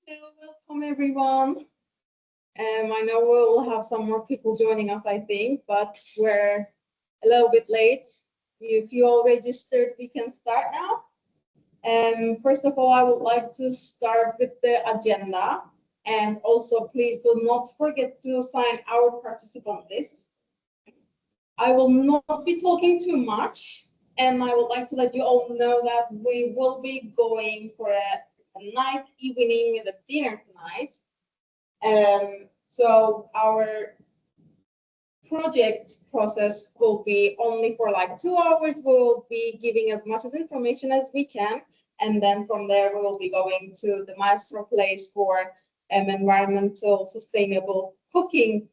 Hello, welcome everyone. I know we'll have some more people joining us, I think, but we're a little bit late. If you all registered, we can start now. First of all, I would like to start with the agenda. And also, please do not forget to sign our participant list. I will not be talking too much, and I would like to let you all know that we will be going for a nice evening with a dinner tonight. So our project process will be only for like 2 hours. We'll be giving as much information as we can, and then from there we will be going to the master place for environmental sustainable cooking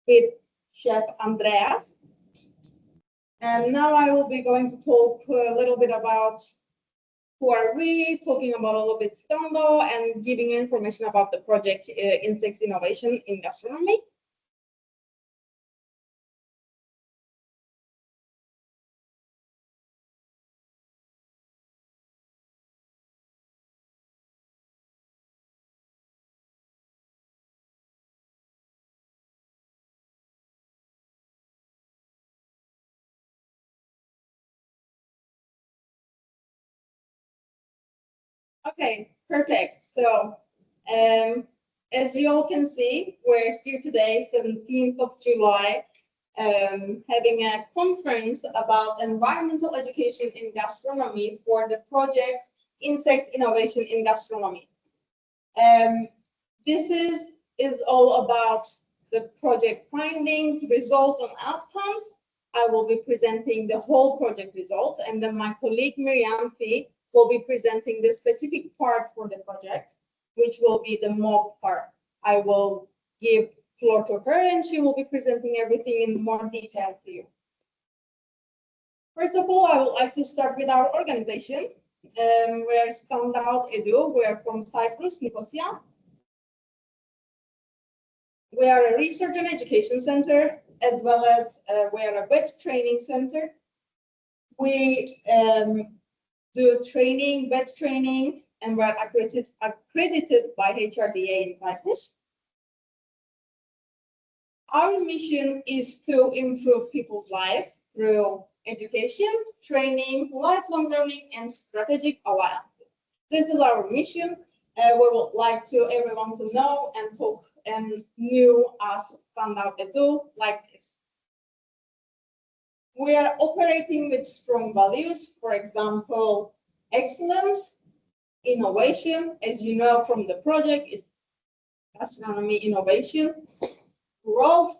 with Chef Andreas. And now I will be going to talk a little bit about who are we, talking about a little bit Stando, and giving you information about the project Insects Innovation in Gastronomy. Okay, perfect. So, as you all can see, we're here today, 17th of July, having a conference about environmental education in gastronomy for the project Insects Innovation in Gastronomy. This is all about the project findings, results, and outcomes. I will be presenting the whole project results, and then my colleague Miriam P will be presenting the specific part for the project, which will be the mock part. I will give floor to her, and she will be presenting everything in more detail to you. First of all, I would like to start with our organization. We're Standout Edu. We're from Cyprus, Nicosia. We are a research and education center, as well as we are a vet training center. We do training, vet training, and we're accredited by HRDA in Cyprus. Our mission is to improve people's life through education, training, lifelong learning, and strategic alliances. This is our mission. We would like to everyone to know and talk and knew us Standout Edu like this. We are operating with strong values, for example, excellence, innovation, as you know from the project, is gastronomy innovation, growth,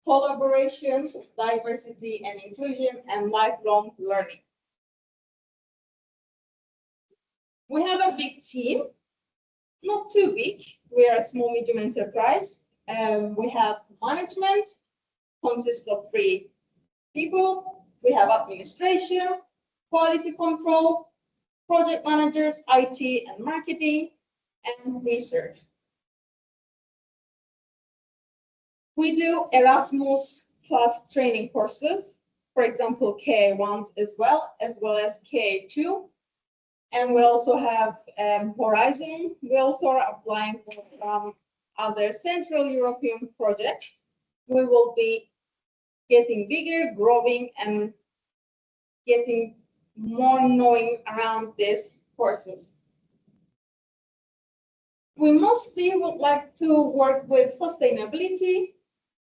collaboration, diversity and inclusion, and lifelong learning. We have a big team, not too big. We are a small medium enterprise. We have management, consists of 3 people. We have administration, quality control, project managers, IT and marketing, and research. We do Erasmus plus training courses, for example, K1 as well as K2. And we also have Horizon. We also are applying for other Central European projects. We will be getting bigger, growing, and getting more knowing around these courses. We mostly would like to work with sustainability,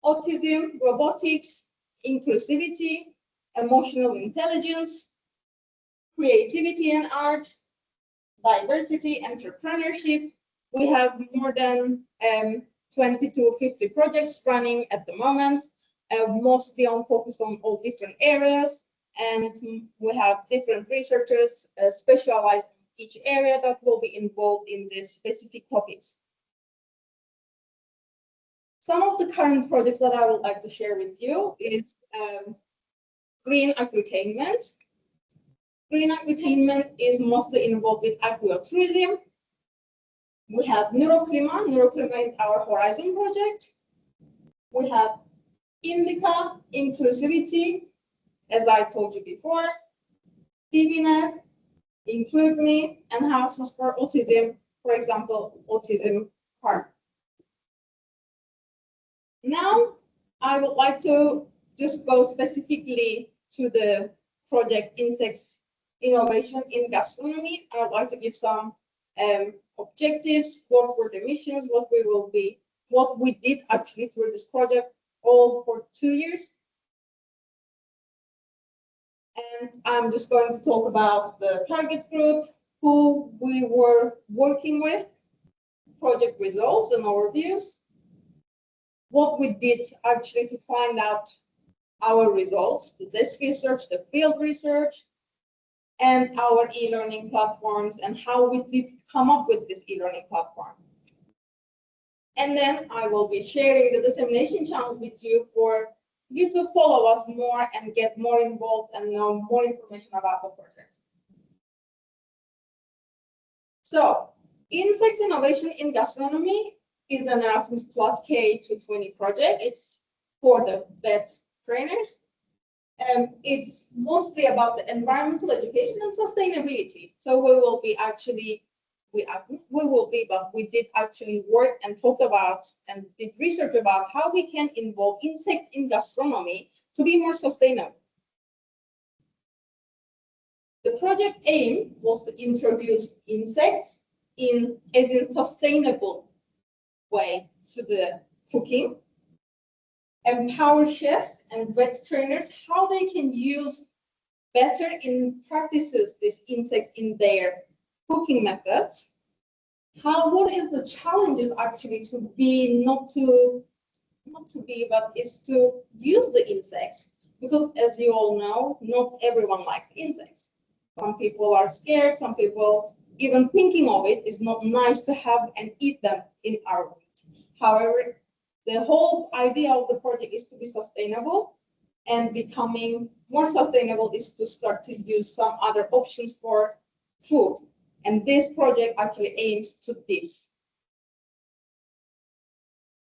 autism, robotics, inclusivity, emotional intelligence, creativity and art, diversity, entrepreneurship. We have more than 20 to 50 projects running at the moment, mostly focused on all different areas. And we have different researchers specialized in each area that will be involved in these specific topics. Some of the current projects that I would like to share with you is green aquitainment. Green aquitainment is mostly involved with aquatourism. We have Neuroclima. Neuroclima is our Horizon project. We have Indica, inclusivity, as I told you before. TVNet, Include Me, and Houses for Autism for example, autism part. Now, I would like to just go specifically to the project Insects Innovation in Gastronomy. I would like to give some objectives, what were the missions, what we did actually through this project, all for 2 years. And I'm just going to talk about the target group, who we were working with, project results and overviews, what we did actually to find out our results, the desk research, the field research, and our e-learning platforms, and how we did come up with this e-learning platform. And then I will be sharing the dissemination channels with you for you to follow us more and get more involved and know more information about the project. So, Insects Innovation in Gastronomy is an Erasmus Plus K-20 project. It's for the vet trainers. It's mostly about the environmental education and sustainability. So we did actually work and talked about and did research about how we can involve insects in gastronomy to be more sustainable. The project aim was to introduce insects in a sustainable way to the cooking, empower chefs and vet trainers how they can use better in practices these insects in their cooking methods. What is the challenges actually but is to use the insects, because as you all know, not everyone likes insects. Some people are scared, some people even thinking of it is not nice to have and eat them in our food. However, the whole idea of the project is to be sustainable, and becoming more sustainable is to start to use some other options for food. And this project actually aims to this.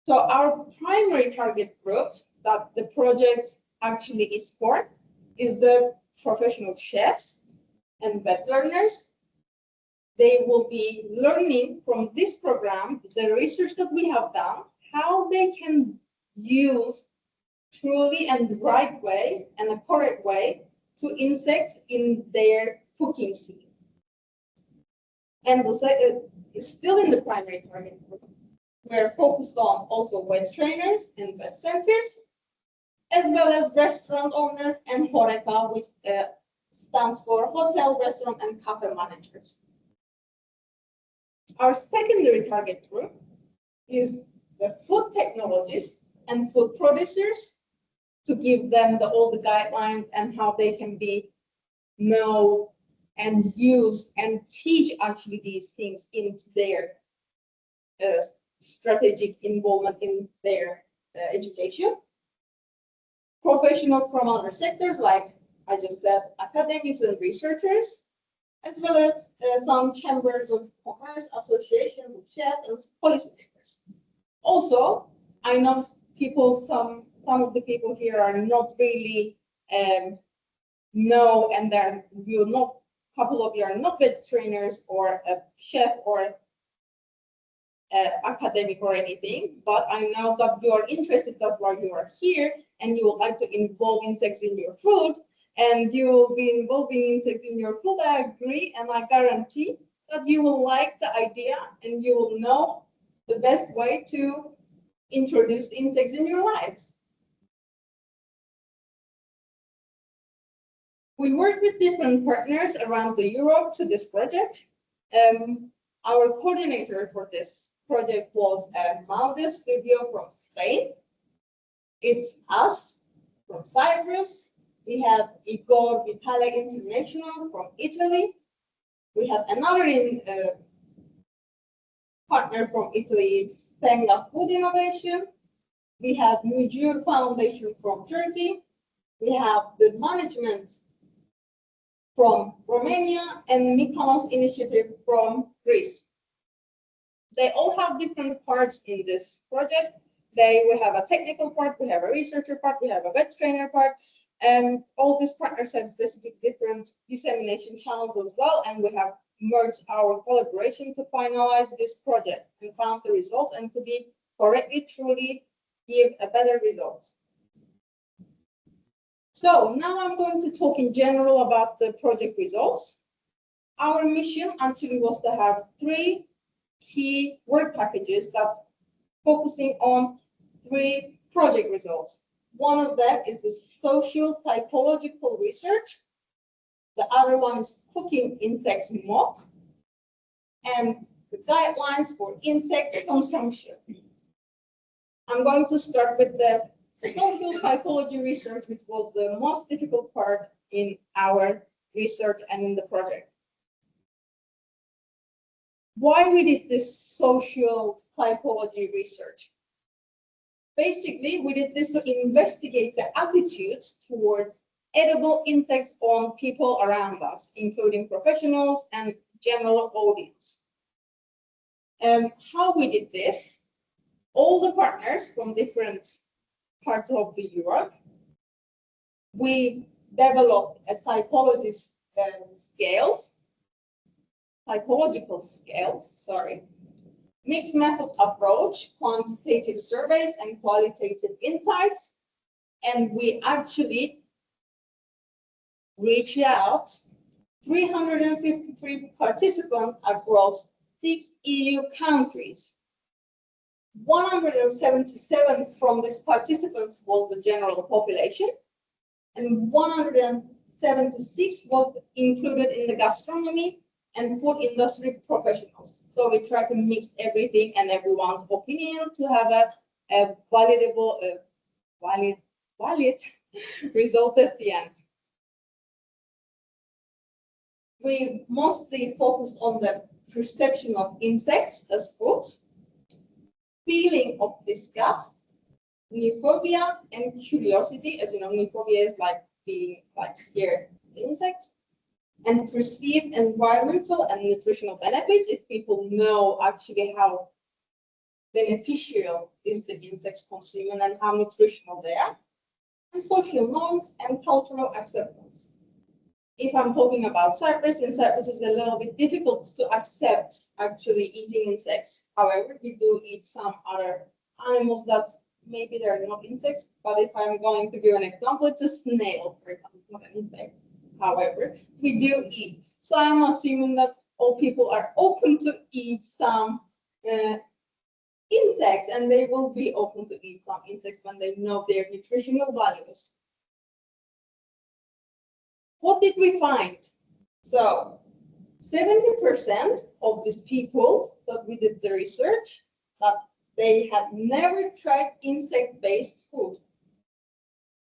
So our primary target group that the project actually is for is the professional chefs and vet learners. They will be learning from this program, the research that we have done, how they can use truly and the right way and the correct way to insects in their cooking scene. And still in the primary target group, we're focused on also vet trainers and vet centers, as well as restaurant owners and HoReCa, which stands for hotel, restaurant, and cafe managers. Our secondary target group is the food technologists and food producers, to give them all the guidelines and how they can know and use and teach actually these things into their strategic involvement in their education. Professionals from other sectors, like I just said, academics and researchers, as well as some chambers of commerce, associations of chefs, and policymakers. Also, I know some of the people here are not really know, and a couple of you are not vet trainers or a chef or academic or anything, but I know that you are interested, that's why you are here, and you would like to involve insects in your food, and you will be involving insects in your food. I agree, and I guarantee that you will like the idea and you will know the best way to introduce insects in your lives. We work with different partners around Europe to this project. Our coordinator for this project was Malde Studio from Spain. It's us from Cyprus. We have Igor Vitale International from Italy. We have another partner from Italy, Spengler Food Innovation. We have Mujur Foundation from Turkey. We have the management from Romania and Mykonos Initiative from Greece. They all have different parts in this project. We have a technical part, we have a researcher part, we have a vet trainer part, and all these partners have specific different dissemination channels as well, and we have merged our collaboration to finalize this project and found the results and to be correctly, truly give a better result. So now I'm going to talk in general about the project results. Our mission actually was to have 3 key work packages that focusing on 3 project results. One of them is the social psychological research. The other one is cooking insects mock, and the guidelines for insect consumption. I'm going to start with the social psychology research, which was the most difficult part in our research and in the project. Why we did this social psychology research? Basically, we did this to investigate the attitudes towards edible insects on people around us, including professionals and general audience. How we did this? All the partners from different parts of the Europe, we developed a psychological scales, mixed method approach, quantitative surveys and qualitative insights, and we actually reached out 353 participants across 6 EU countries. 177 from these participants was the general population, and 176 was included in the gastronomy and food industry professionals. So we try to mix everything and everyone's opinion to have a valid result at the end. We mostly focused on the perception of insects as food, feeling of disgust, neophobia, and curiosity. As you know, neophobia is like being scared of insects, and perceived environmental and nutritional benefits, if people know actually how beneficial is the insects consumed and how nutritional they are, and social norms and cultural acceptance. If I'm talking about Cyprus, in Cyprus it's a little bit difficult to accept actually eating insects. However, we do eat some other animals that maybe they're not insects, but if I'm going to give an example, it's a snail, for example, not an insect. However, we do eat. So I'm assuming that all people are open to eat some insects, and they will be open to eat some insects when they know their nutritional values. What did we find? So 70% of these people that we did the research, that they had never tried insect-based food.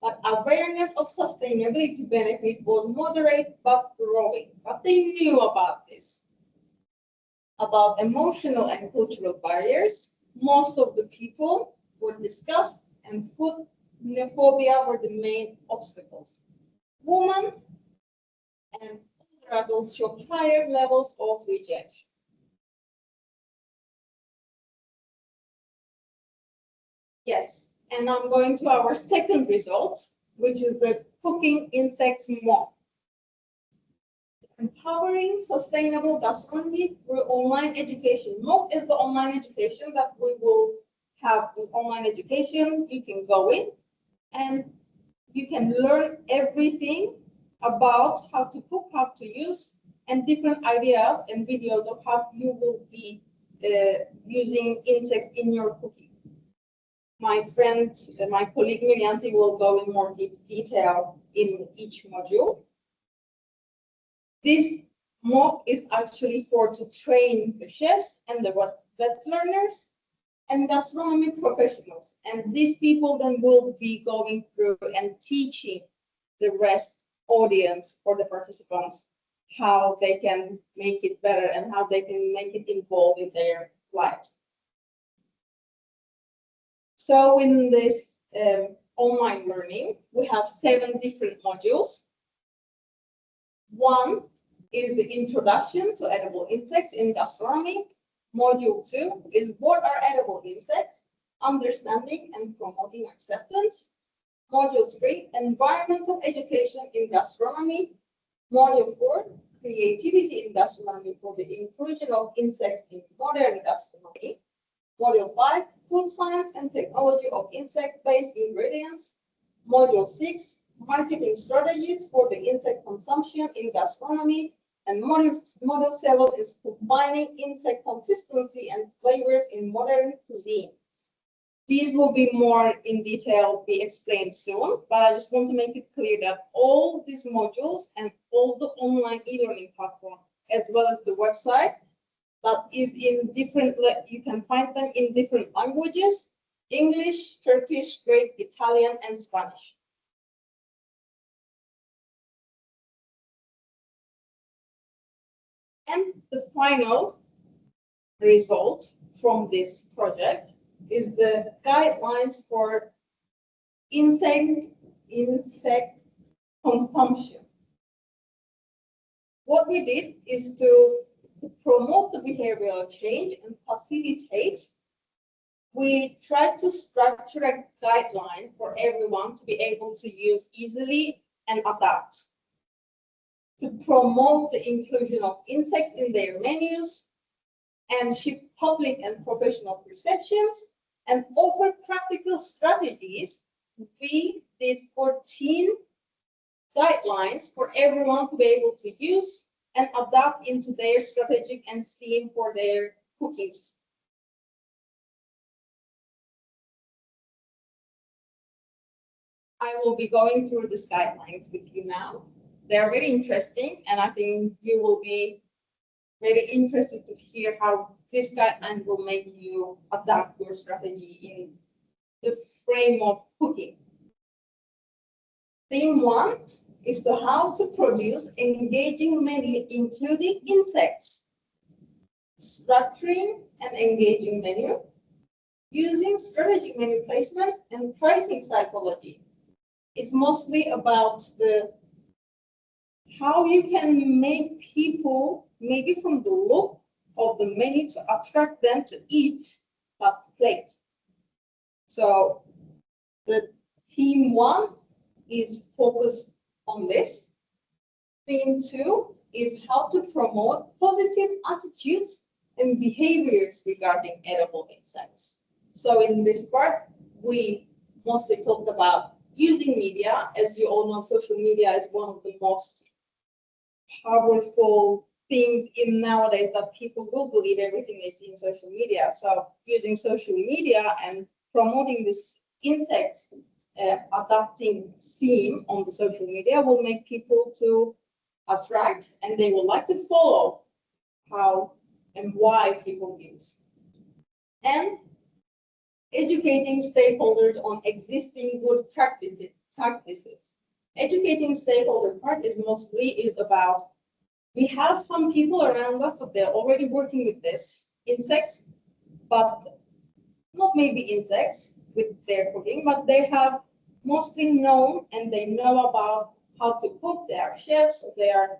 But awareness of sustainability benefit was moderate but growing. But they knew about this. About emotional and cultural barriers, most of the people were discussed, and food xenophobia were the main obstacles. Women and older adults show higher levels of rejection. Yes, and I'm going to our second result, which is the cooking insects more. Empowering sustainable gastronomy through online education. MOOC is the online education that we will have. This online education, you can go in and you can learn everything about how to cook, how to use, and different ideas and videos of how you will be using insects in your cooking. My friend, my colleague Mirianti will go in more detail in each module. This MOOC is actually to train the chefs and the vet learners and gastronomy professionals. And these people then will be going through and teaching the rest audience or the participants how they can make it better and how they can make it involved in their lives. So in this online learning, we have 7 different modules. One is the introduction to edible insects in gastronomy. Module 2 is what are edible insects, understanding and promoting acceptance. Module 3, environmental education in gastronomy. Module 4, creativity in gastronomy for the inclusion of insects in modern gastronomy. Module 5, food science and technology of insect-based ingredients. Module 6, marketing strategies for the insect consumption in gastronomy. And module 7 is combining insect consistency and flavors in modern cuisine. These will be more in detail, be explained soon, but I just want to make it clear that all these modules and all the online e-learning platform, as well as the website, that is in different, you can find them in different languages: English, Turkish, Greek, Italian, and Spanish. And the final result from this project is the guidelines for insect consumption. What we did is to promote the behavioral change and facilitate. We tried to structure a guideline for everyone to be able to use easily and adapt. To promote the inclusion of insects in their menus and shift public and professional perceptions and offer practical strategies, we did 14 guidelines for everyone to be able to use and adapt into their strategic and theme for their cookings. I will be going through these guidelines with you now. They are very interesting, and I think you will be very interested to hear how these guidelines will make you adapt your strategy in the frame of cooking. Theme 1 is to how to produce engaging menu including insects. Structuring an engaging menu using strategic menu placement and pricing psychology. It's mostly about how you can make people, maybe from the look of the menu, to attract them to eat that plate. So the theme 1 is focused on this. Theme 2 is how to promote positive attitudes and behaviors regarding edible insects. So in this part, we mostly talked about using media. As you all know, social media is one of the most powerful things in nowadays, that people will believe everything they see in social media. So using social media and promoting this insects adapting theme on the social media will make people to attract, and they will like to follow how and why people use. And educating stakeholders on existing good practices. Educating stakeholder part is mostly about, we have some people around us that they're already working with this insects, but not maybe insects with their cooking, but they have mostly known and they know about how to cook. They are chefs, they are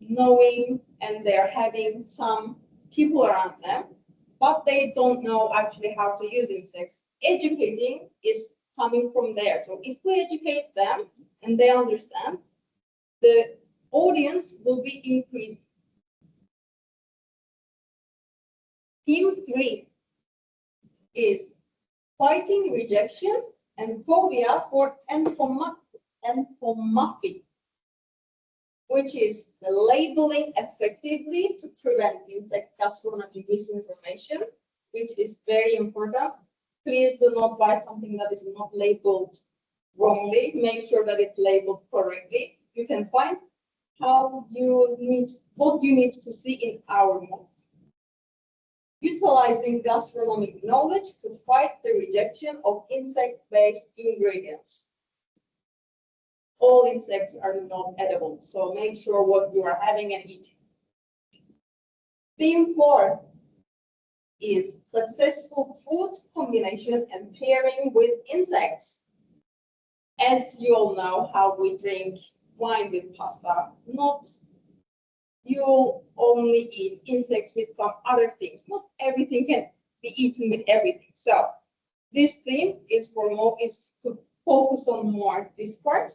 knowing, and they are having some people around them, but they don't know actually how to use insects. Educating is coming from there. So if we educate them and they understand, the audience will be increasing. Theme 3 is fighting rejection and phobia for entomophagy, which is the labeling effectively to prevent insect gastronomy misinformation, which is very important. Please do not buy something that is not labeled wrongly. Make sure that it's labeled correctly. You can find what you need to see in our menu. Utilizing gastronomic knowledge to fight the rejection of insect-based ingredients. All insects are not edible, so make sure what you are having and eating. Theme 4 is successful food combination and pairing with insects. As you all know, how we drink wine with pasta, not you only eat insects with some other things. Not everything can be eaten with everything. So this theme is to focus on more this part.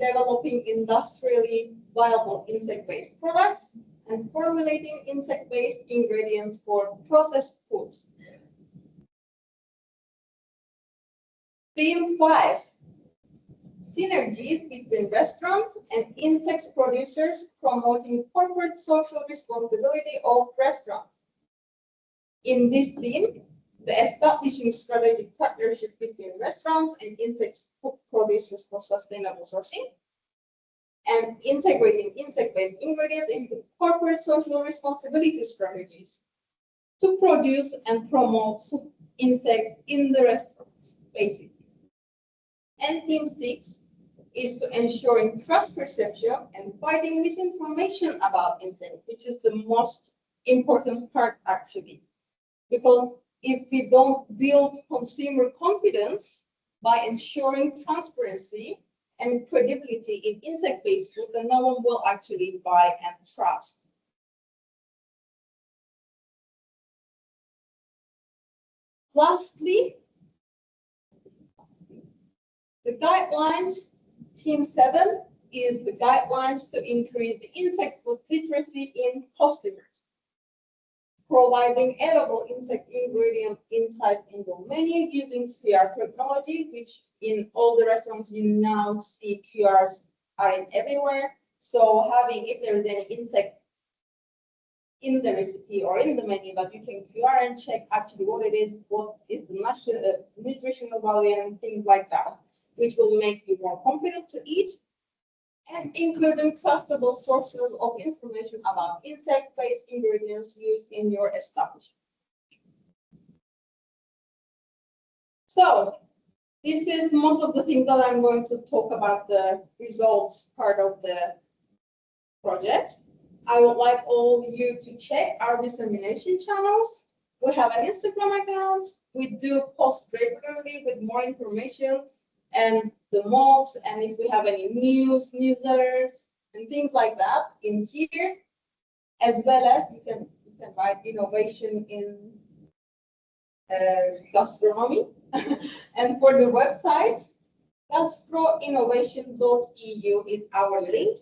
developing industrially viable insect-based products, and formulating insect-based ingredients for processed foods. Theme 5, synergies between restaurants and insect producers promoting corporate social responsibility of restaurants. In this theme, the establishing strategic partnership between restaurants and insect food producers for sustainable sourcing, and integrating insect-based ingredients into corporate social responsibility strategies to produce and promote insects in the restaurants, basically. And theme 6 is to ensuring trust perception and fighting misinformation about insects, which is the most important part actually. Because if we don't build consumer confidence by ensuring transparency and credibility in insect-based food, then no one will actually buy and trust. Lastly, the guidelines, Team 7 is the guidelines to increase the insect food literacy in customers. Providing edible insect ingredient insight in the menu using QR technology, which in all the restaurants you now see QRs are in everywhere. So having, if there is any insect in the recipe or in the menu, that you can QR and check actually what it is, what is the nutritional value and things like that, which will make you more confident to eat. And including trustable sources of information about insect-based ingredients used in your establishment. So this is most of the things that I'm going to talk about the results part of the project. I would like all you to check our dissemination channels. We have an Instagram account. We do post regularly with more information and the mods, and if we have any newsletters and things like that in here, as well as you can write innovation in gastronomy. And for the website, gastroinnovation.eu is our link.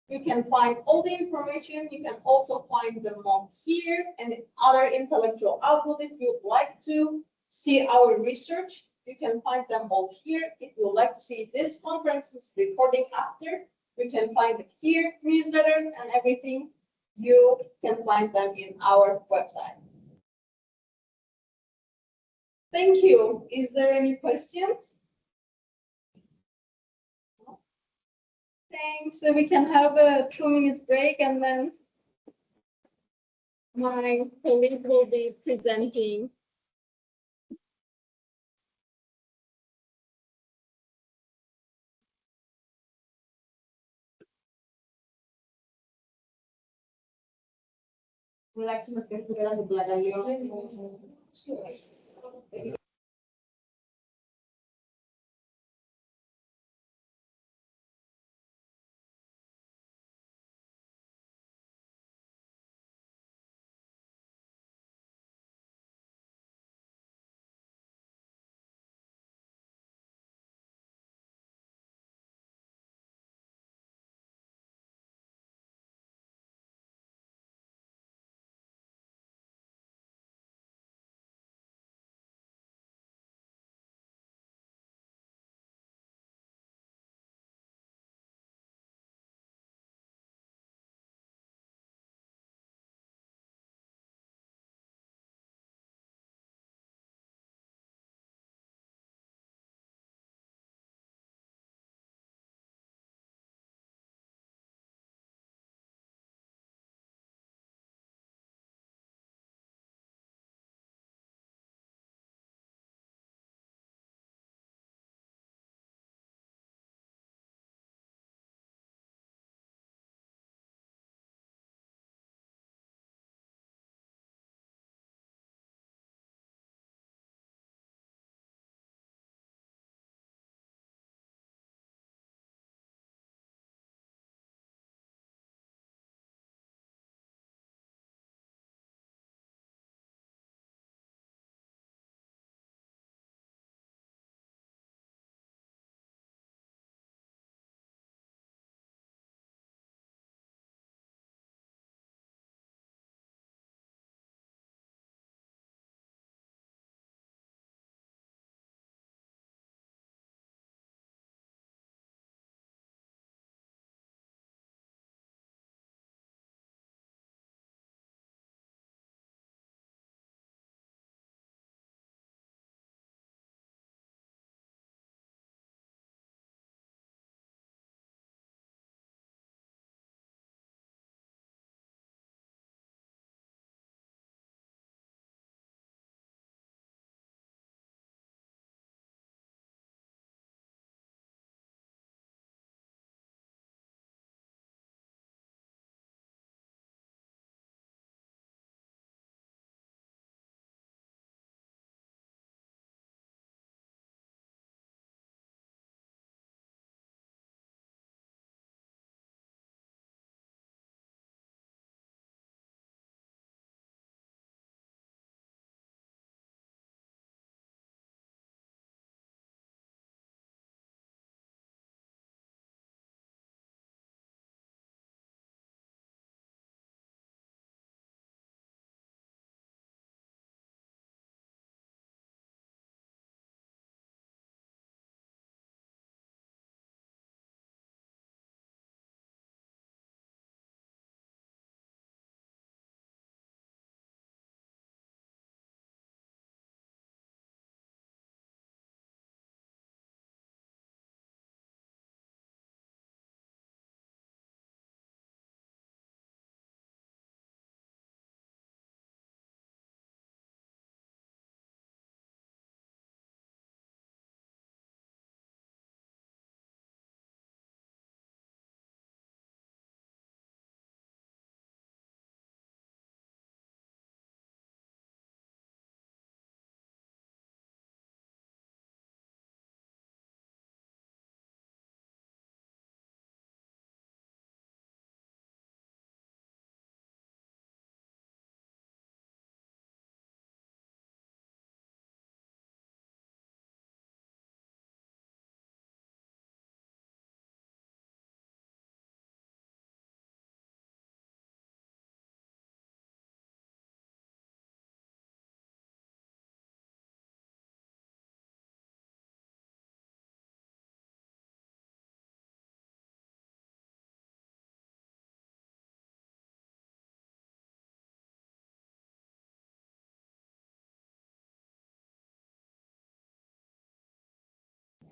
You can find all the information. You can also find the mod here and other intellectual output if you'd like to see our research. You can find them all here. If you would like to see this conference's recording after, you can find it here, newsletters and everything. You can find them in our website. Thank you. Is there any questions? Thanks. So we can have a 2 minutes break and then my colleague will be presenting.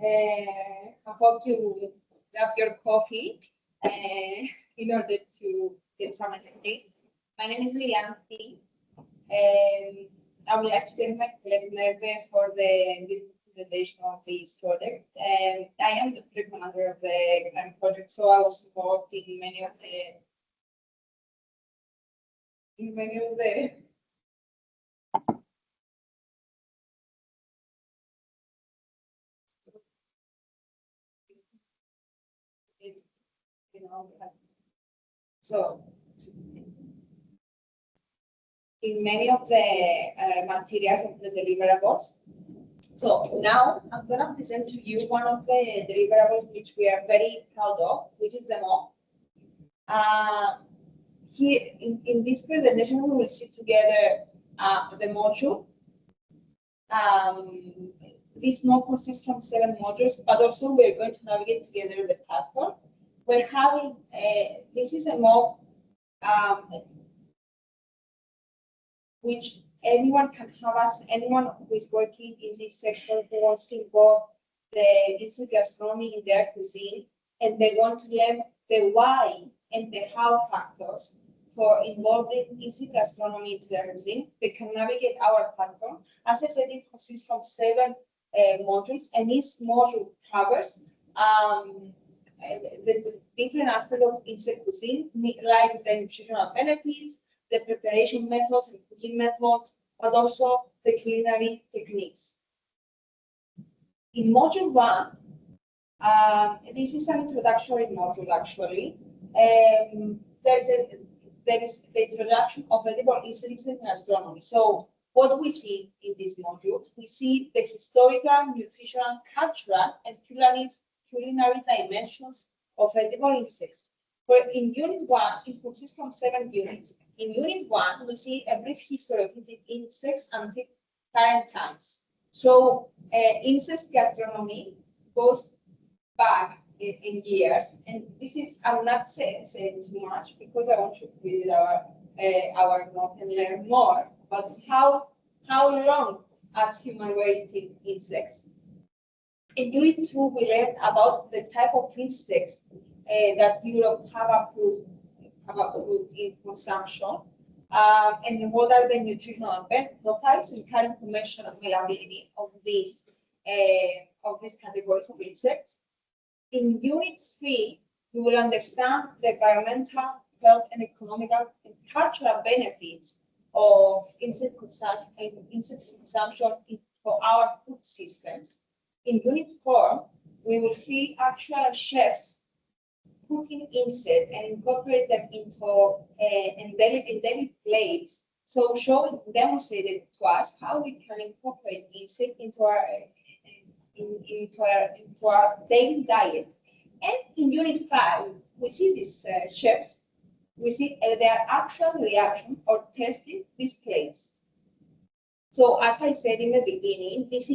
I hope you grab your coffee in order to get some energy. My name is Liliana. I would like to thank my colleague Merve for the presentation of this project. I am the project manager of the current project, so I was involved in many of the so in many of the materials of the deliverables. So now I'm going to present to you one of the deliverables which we are very proud of, which is the MOC. Here in this presentation, we will see together the module. This MOC consists from 7 modules, but also we're going to navigate together the platform. We're having, this is a MOC which anyone can have us, anyone who is working in this sector who wants to involve the insect gastronomy in their cuisine, and they want to learn the why and the how factors for involving insect gastronomy into their cuisine, they can navigate our platform. As I said, it consists of 7 modules, and each module covers the different aspects of insect cuisine, like the nutritional benefits, the preparation methods and cooking methods, but also the culinary techniques. In module 1, this is an introductory module actually. There is the introduction of edible insects in gastronomy. So what we see in this module, we see the historical, nutritional, cultural, and culinary dimensions of edible insects. Where in Unit 1, it consists from 7 units. In Unit 1, we see a brief history of insects until current times. So insect gastronomy goes back in years, and this is, I will not say too much because I want you to visit our note and learn more about how long as human were eating insects. In Unit 2, we learned about the type of insects that Europe have approved in consumption, and what are the nutritional profiles and current commercial availability of these categories of insects. In Unit 3, we will understand the environmental, health, and economical and cultural benefits of insect consumption for our food systems. In Unit 4, we will see actual chefs cooking insects and incorporate them into daily plates. So demonstrated to us how we can incorporate insects into our daily diet. And in Unit 5, we see these chefs, we see their actual reaction or testing these plates. So as I said in the beginning, this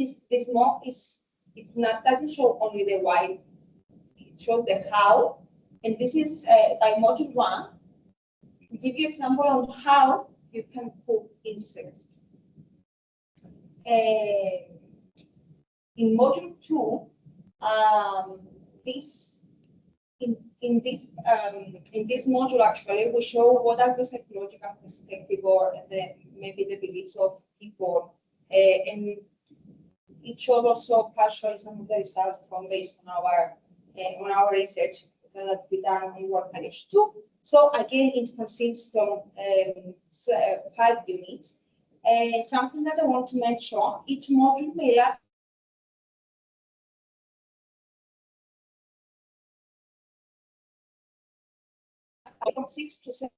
MOC doesn't show only the why, it shows the how. And this is by module 1, we give you example on how you can cook insects. In module 2, in this module actually we show what are the psychological perspective or maybe the beliefs of people, and it shows also partially some of the results from based on our research that we done on Workbench 2. So again, it consists of 5 units. Something that I want to mention, each module may last from 6 to 7.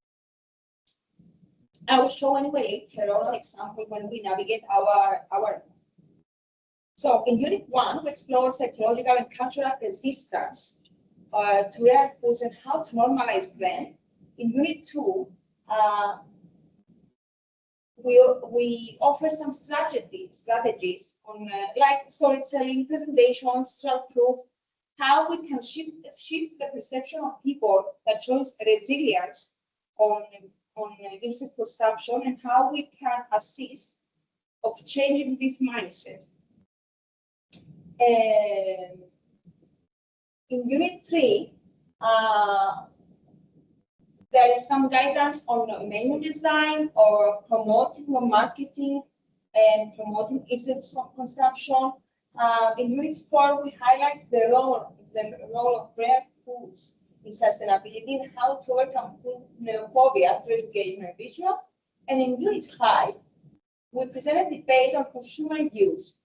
I will show anyway later on an example when we navigate our. So in Unit 1, we explore psychological and cultural resistance to rare foods and how to normalize them. In Unit 2, we offer some strategies on like storytelling, presentations, social proof, how we can shift the perception of people that shows resilience on insect consumption, and how we can assist of changing this mindset. In Unit 3, there is some guidance on menu design or promoting or marketing and promoting insect consumption. In Unit 4, we highlight the role of rare foods in sustainability and how to overcome food xenophobia through education and visuals. And in Unit 5, we present a debate on consumer use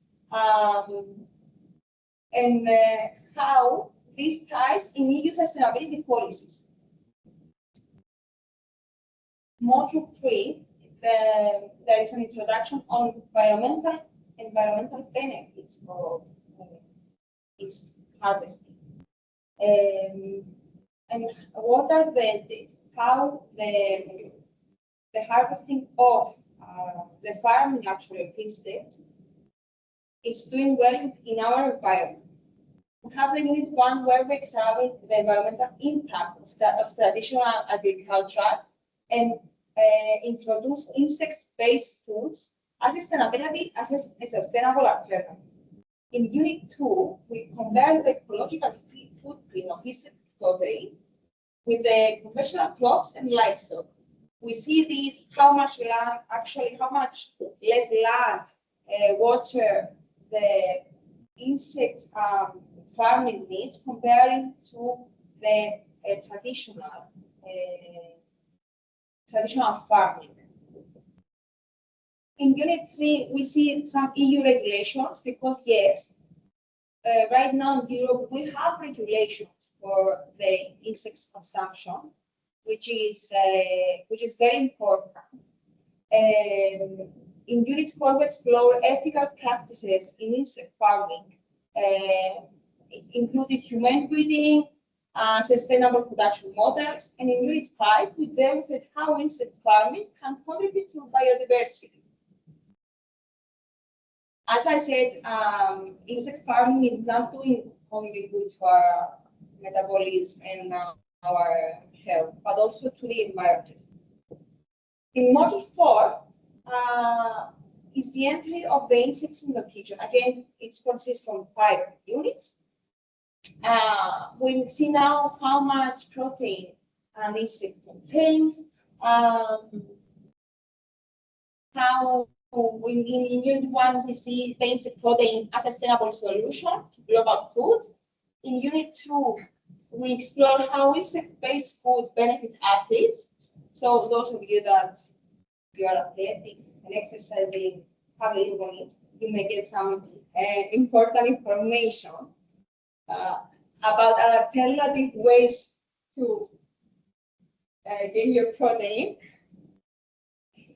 and how this ties in EU sustainability policies. Module 3, there is an introduction on environmental benefits of its harvesting. And what are how the harvesting of the farming actually of insects is doing well in our environment. We have the Unit 1 where we examine the environmental impact of traditional agriculture and introduce insect-based foods as a sustainable alternative. In Unit 2, we compare the ecological footprint of insect protein with the conventional crops and livestock. We see these, how much less land, water the insect farming needs comparing to the traditional farming. In Unit 3, we see some EU regulations because, yes, right now in Europe, we have regulations for the insect consumption, which is very important. In Unit 4, we explore ethical practices in insect farming, including human breeding, sustainable production models, and in Unit 5, we demonstrate how insect farming can contribute to biodiversity. As I said, insect farming is not doing only good to our metabolism and our health, but also to the environment. In Module 4 is the entry of the insects in the kitchen. Again, it consists from 5 units. We see now how much protein an insect contains, how in Unit 1 we see the insect protein as a sustainable solution to global food. In Unit 2, we explore how insect-based food benefits athletes. So those of you that you are athletic and exercising heavily on it, you may get some important information about alternative ways to get your protein.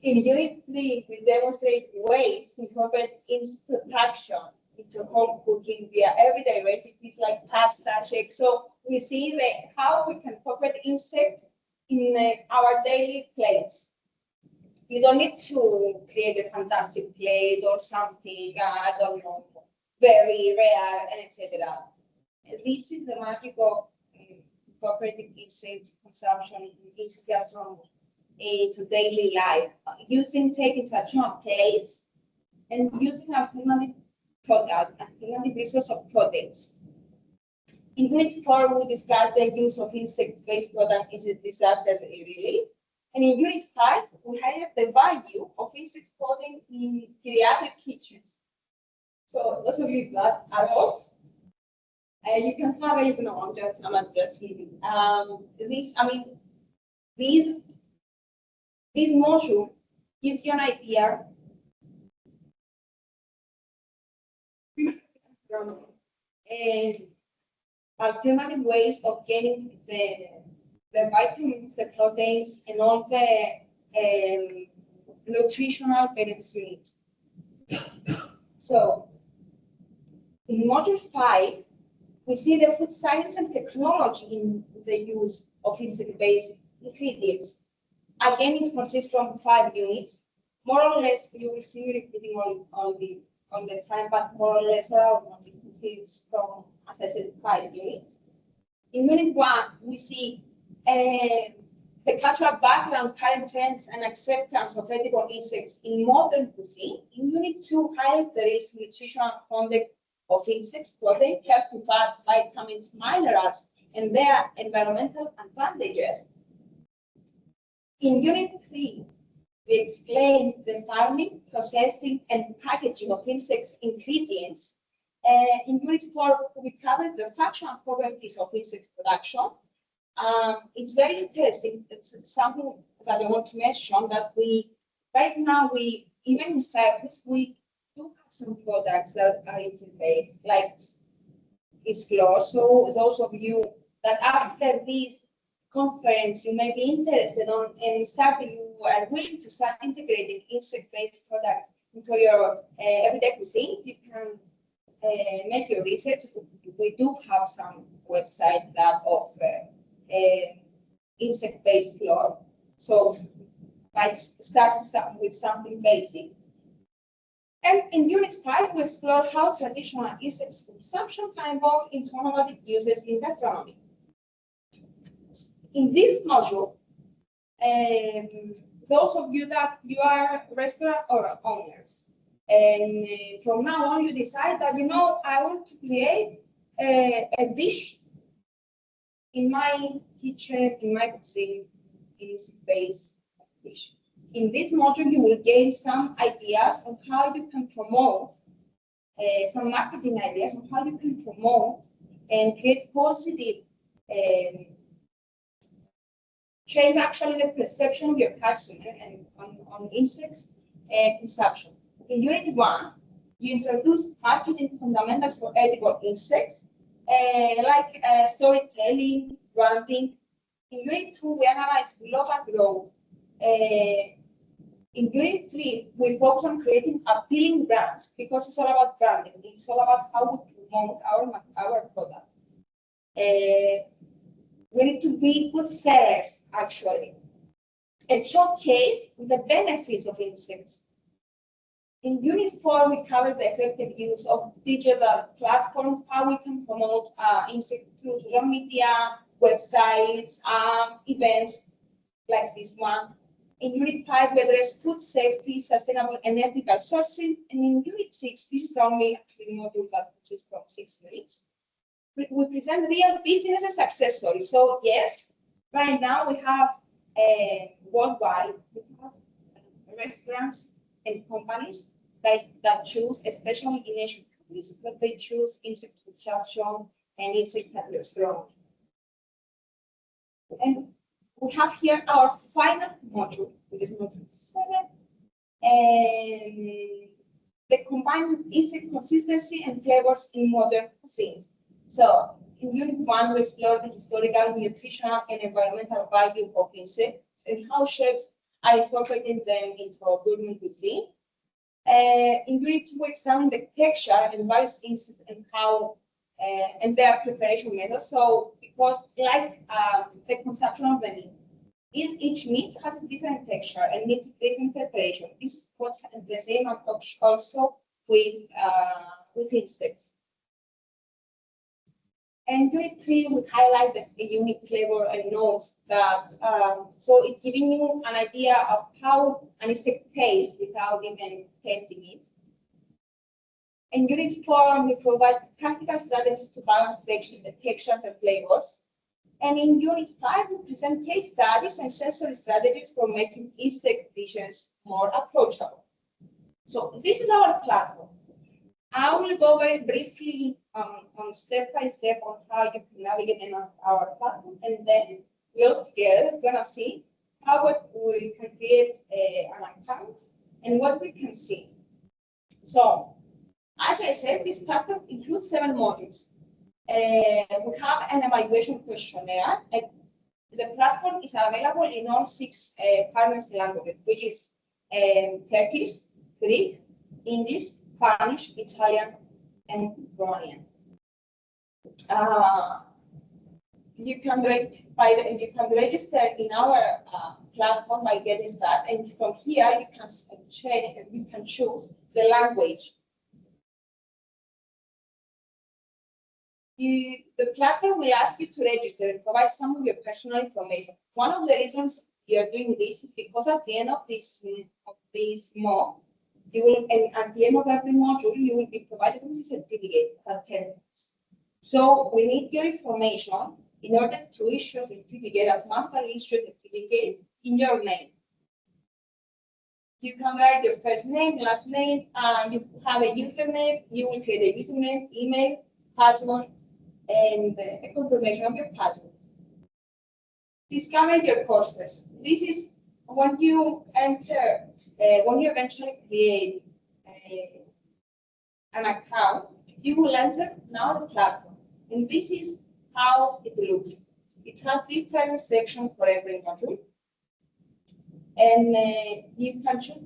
In Unit 3, we demonstrate ways to incorporate insect production into home cooking via everyday recipes like pasta, shakes. So we see how we can incorporate insects in our daily plates. You don't need to create a fantastic plate or something, I don't know, very rare, and etc. This is the magic of incorporating insect consumption in insect gastronomy to daily life, using taking traditional plates and using alternative resources of proteins. In Unit 4, we discuss the use of insect-based products in disaster relief. And in Unit 5, we highlight the value of insect protein in geriatric kitchens. So those of you that are hot, you can have a look. No, I'm just kidding. This module gives you an idea and alternative ways of getting the vitamins, the proteins, and all the nutritional benefits you need. So, in Module 5, we see the food science and technology in the use of insect-based ingredients. Again, it consists from 5 units. More or less, you will see me repeating on the time, but more or less around it consists from, as I said, 5 units. In Unit 1, we see the cultural background, current trends, and acceptance of edible insects in modern cuisine. In Unit 2, highlight the risk, nutritional context, of insects, protein, healthy fats, vitamins, minerals, and their environmental advantages. In Unit 3, we explain the farming, processing, and packaging of insects ingredients. In Unit 4, we covered the functional properties of insect production. It's very interesting. It's something that I want to mention that right now, even in Cyprus, we do have some products that are insect-based, like Isclor. So those of you that after this conference, you may be interested on and you are willing to start integrating insect-based products into your everyday cuisine, you can make your research. We do have some websites that offer insect-based flour. So I start with something basic. And in Unit 5, we explore how traditional insect consumption can evolve into innovative uses in gastronomy. In this module, those of you that you are restaurant or owners, and from now on you decide that, I want to create a dish in my kitchen, in my cuisine, in space dish. In this module, you will gain some ideas on how you can promote, some marketing ideas on how you can promote and create positive change actually the perception of your customer and on insects consumption. In Unit 1, you introduce marketing fundamentals for edible insects, like storytelling, branding. In Unit 2, we analyze global growth. In Unit 3, we focus on creating appealing brands because it's all about branding. It's all about how we promote our product. We need to be good sellers, actually, and showcase the benefits of insects. In Unit 4, we cover the effective use of digital platforms, how we can promote insects through social media, websites, events like this one. In Unit 5, we address food safety, sustainable and ethical sourcing. And in Unit 6, this is the only actually module that consists from 6 units. We present real business success stories. So yes, right now we have worldwide, we have restaurants and companies that choose, especially in Asian countries, that they choose insect consumption and insect restaurant. And we have here our final module, which is module 7, the combined insect consistency and flavors in modern cuisines. So in Unit 1, we explore the historical, nutritional, and environmental value of insects and how chefs are incorporating them into our gourmet cuisine. In Unit 2, we examine the texture and various insects and how and their preparation methods. So because like the consumption of the meat, each meat has a different texture and needs different preparation. This was the same approach also with insects. And Unit 3, we highlight the unique flavor and notes that, so it's giving you an idea of how an insect tastes without even tasting it. In Unit 4, we provide practical strategies to balance textures and flavors. And in Unit 5, we present case studies and sensory strategies for making insect dishes more approachable. So this is our platform. I will go very briefly on step by step on how you can navigate in our platform, and then we all together going to see how we can create an account and what we can see. So, as I said, this platform includes 7 modules. We have an evaluation questionnaire. And the platform is available in all 6 partners languages, which is Turkish, Greek, English, Spanish, Italian, and Romanian. You can register in our platform by getting started, and from here you can check and you can choose the language. The platform will ask you to register and provide some of your personal information. One of the reasons you're doing this is because at the end of this month, You will, and at the end of every module, you will be provided with a certificate of attendance. So we need your information in order to issue a certificate, a monthly issue certificate in your name. You can write your first name, last name, you have a username, you will create a username, email, password, and a confirmation of your password. Discover your courses. This is when you enter, when you eventually create an account, you will enter now the platform. And this is how it looks. It has different sections for every module. And you can choose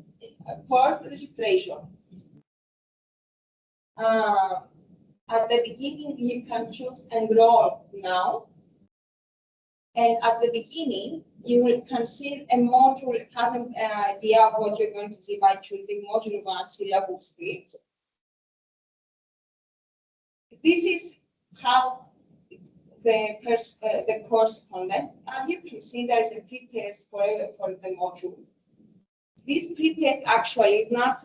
course registration. At the beginning, you can choose enroll now. And at the beginning, you can see a module, have an idea of what you're going to see by choosing module 1 syllabus script. This is how the course content, and you can see there is a pre-test for the module. This pre-test actually is not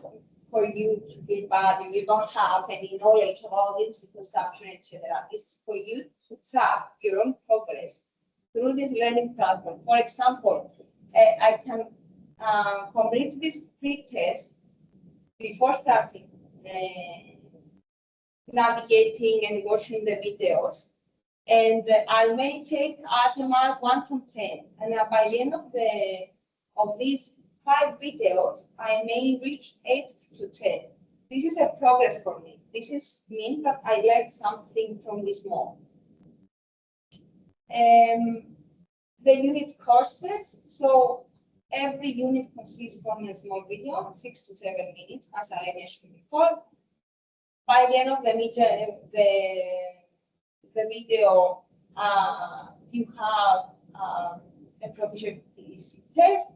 for you to feel bad if you don't have any knowledge about this consumption, etc. It's for you to track your own progress through this learning platform. For example, I can complete this pre-test before starting navigating and watching the videos. And I may take as a mark 1 from 10. And by the end of these 5 videos, I may reach 8 to 10. This is a progress for me. This means that I learned something from this module. The unit courses. So every unit consists from a small video, 6 to 7 minutes, as I mentioned before. By the end of the video, you have a proficiency test.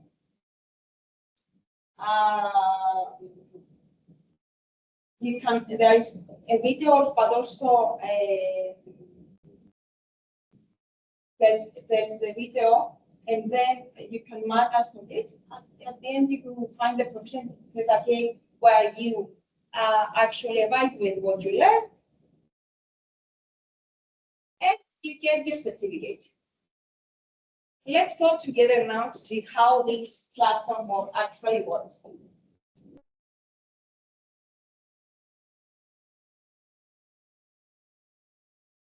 There is a video, but also there's the video, and then you can mark as complete. At the end, you will find the proficiency test again, where you actually evaluate what you learned, and you get your certificate. Let's go together now to see how this platform actually works.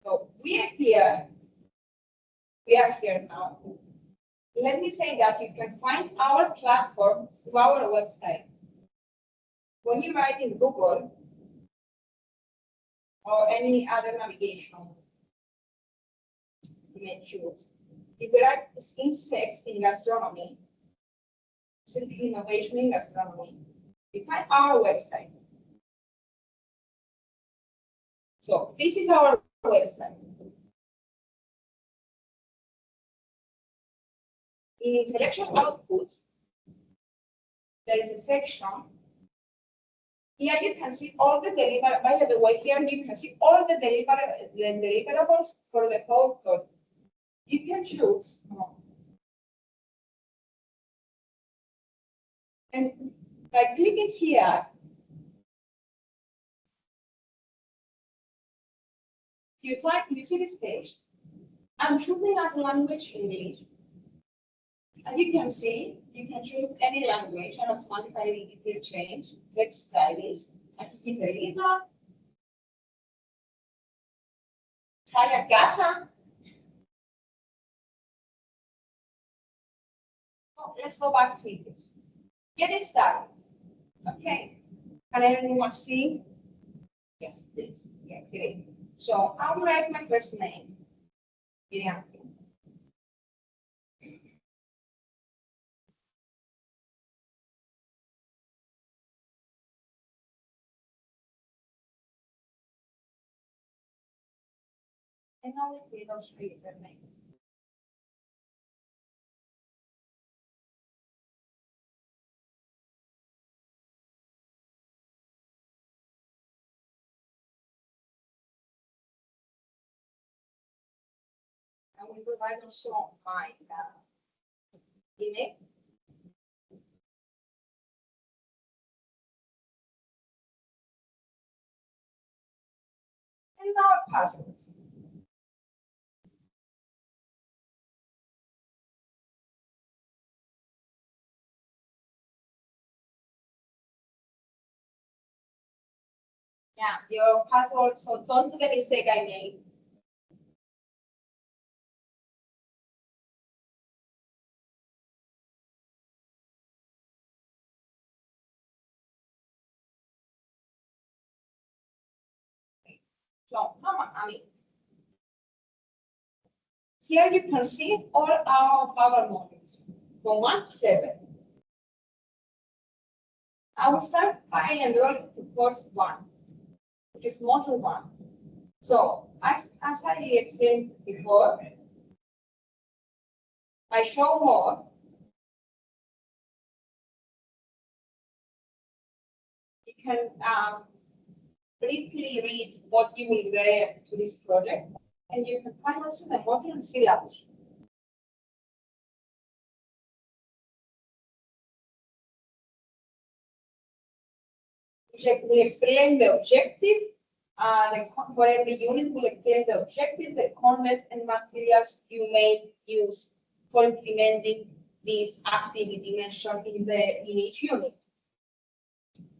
So we are here now. Let me say that you can find our platform through our website. When you write in Google or any other navigation you may choose, if you write insects in gastronomy, simply innovation in gastronomy, you find our website. So this is our website. In intellectual outputs, there is a section. Here you can see all the deliverables. By the way, here you can see all the deliverables for the whole course. You can choose. And by clicking here, you see this page. I'm choosing as language English. As you can see, you can choose any language and automatically it will change. Let's try this. Aquí quise Lisa. Sale a casa. Oh, let's go back to English. Get it started. Okay. Can everyone see? Yes, please. Yeah, great. So I'll write my first name. Miriam. And now let me illustrate their name. I will provide also my email. with our passwords. Yeah, your password, so don't do the mistake I made. So, I mean, here you can see all our modules from 1 to 7. I will start by enrolling to course 1, which is module 1. So, as I explained before, I show more. You can briefly read what you will learn to this project, and you can find also the module and syllabus. We explain the objective. For every unit, we'll explain the objective, the content, and materials you may use for implementing this activity mentioned in each unit.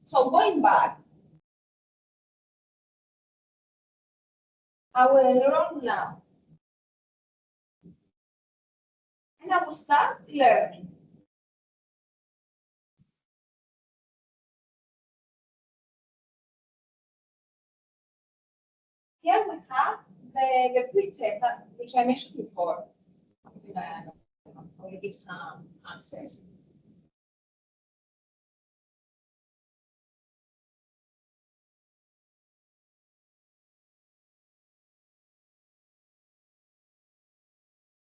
So going back, I will enroll now, and I will start learning. Here we have the pre-test which I mentioned before. Already some answers.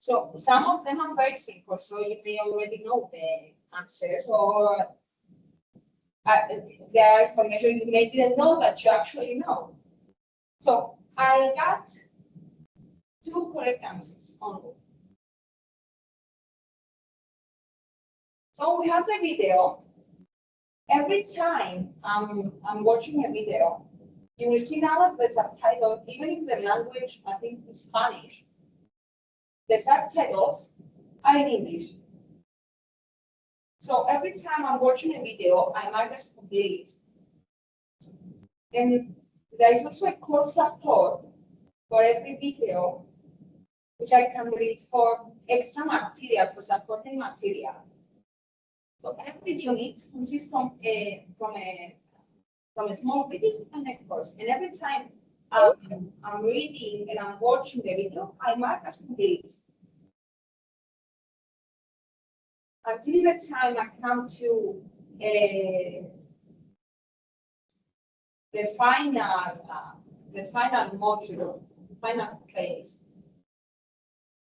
So some of them are very simple, so you may already know the answers, or there are information you may didn't know that you actually know. So I got 2 correct answers only. So we have the video. Every time I'm watching a video, you will see now that the subtitle, even if the language, I think, is Spanish, the subtitles are in English. So every time I'm watching a video, I mark as complete. And there is also a course support for every video, which I can read for extra material, for supporting material. So every unit consists from a small video and a course. And every time I'm reading and I'm watching the video, I mark as complete. Until the time I come to the final module, the final phase.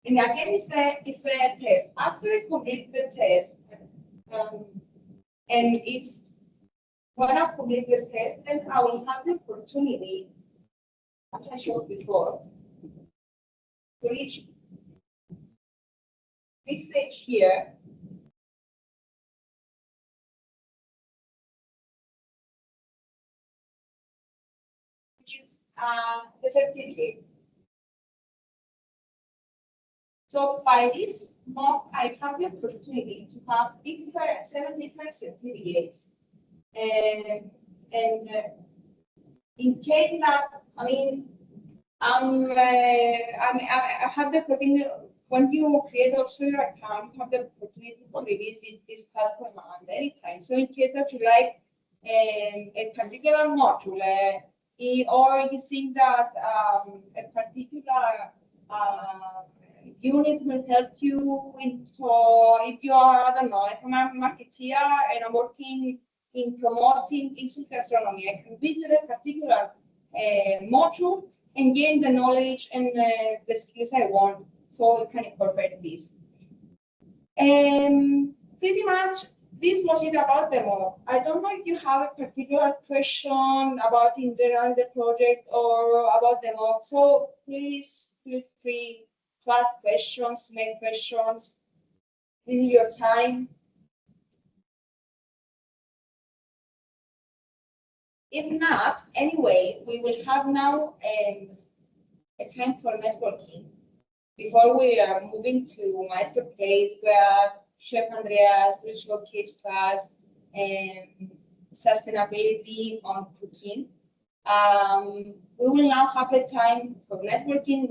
And again, it's the test. After I complete the test, and when I complete the test, then I will have the opportunity, as I showed before, to reach this stage here. Which is the certificate. So by this mock, I have the opportunity to have 7 different certificates. And in case that, I mean, I have the opportunity, when you create also your account, you have the opportunity to revisit this platform at any time. So in case that you like a particular module, or you think that a particular unit will help you if you are, I don't know, if I'm a marketeer and I'm working in promoting instant gastronomy, I can visit a particular module and gain the knowledge and the skills I want, so you can incorporate this. And pretty much this was it about the mock. I don't know if you have a particular question about in general the project or about the mock, so please feel free to ask questions, make questions. This is your time. If not, anyway, we will have now a time for networking. Before we are moving to Master Place, where Chef Andreas will showcase to us sustainability on cooking. We will now have a time for networking.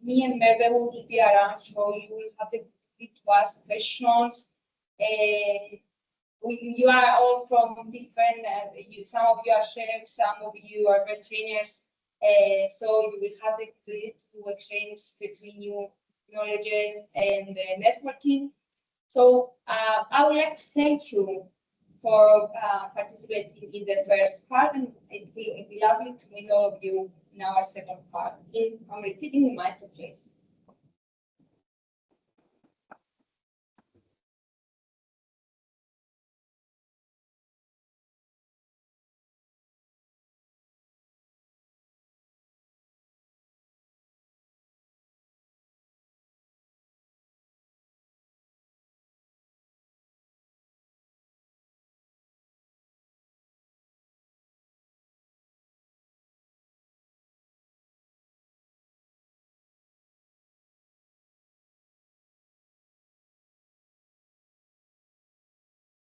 Me and Merve will be around, so you will have the opportunity to ask questions. You are all from different, some of you are chefs, some of you are trainers, so you will have the opportunity to exchange between you knowledge and networking. So I would like to thank you for participating in the first part, and it will be lovely to meet all of you in our second part. I'm repeating the Master Place.